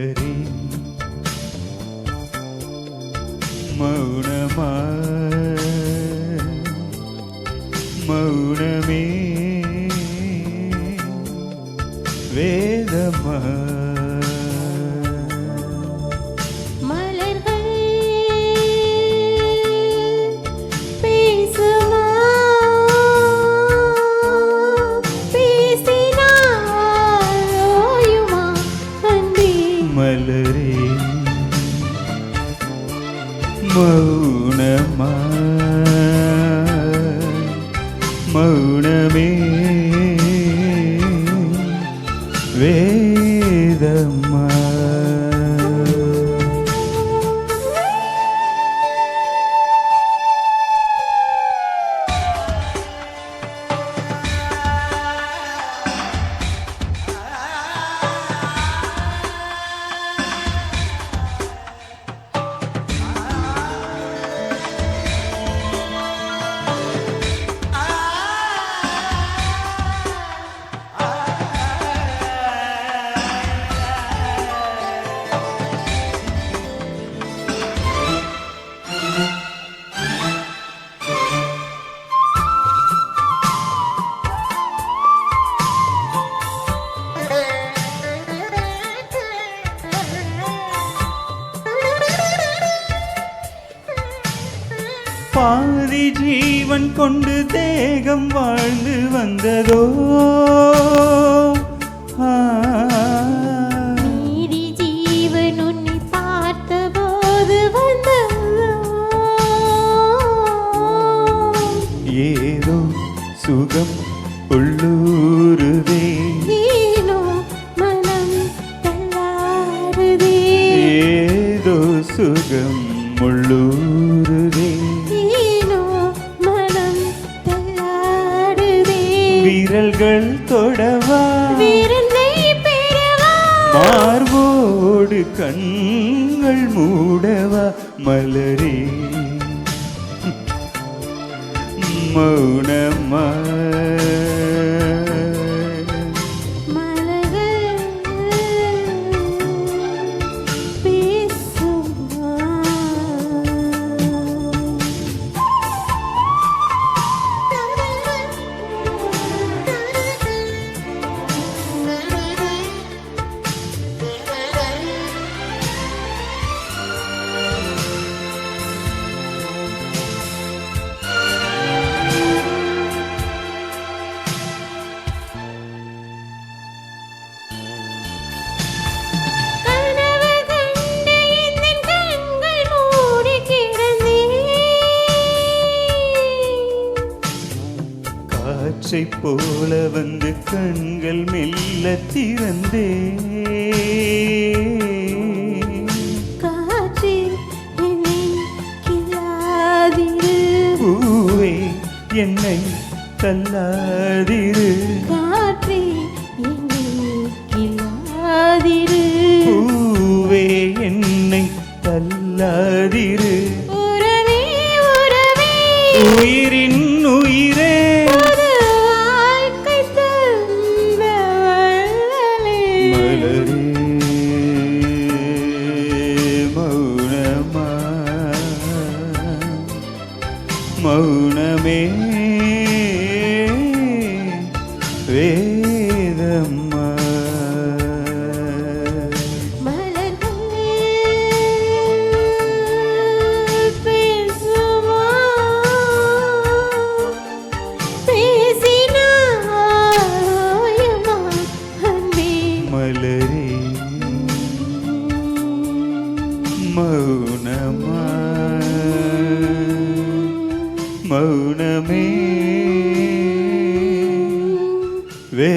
மலரே மௌனமா மௌனமே வேதமா மலரே மௌனமா மௌனமே வேதமா பாதி ஜீவன் கொண்டு தேகம் வாழ்ந்து வந்ததோ மீதி ஜீவன் உன்னை பார்த்த போது வந்ததோ ஏதோ சுகம் உள்ளூருதே ஏனோ மனம் தள்ளாடுதே ஏதோ சுகம் உள்ளூருதே விரல்கள் தொடவா விருந்தை பெறவா மார்போடு கண்கள் மூடவா மலரே மௌனமா மலர்கள் பேசுமா காற்றை போல வந்து கண்கள் மெல்ல திறந்தே காற்றே என்னை கிள்ளாதிரு பூவே என்னை தள்ளாதிரு காற்றே என்னை கிள்ளாதிரு பூவே என்னை தள்ளாதிரு உறவே உறவே உயிரின் உயிரே வாழ்க்கை தந்த வள்ளலே மலரே மௌனமா மௌனமே வேதமா மலரே மௌனமா மௌனமே வே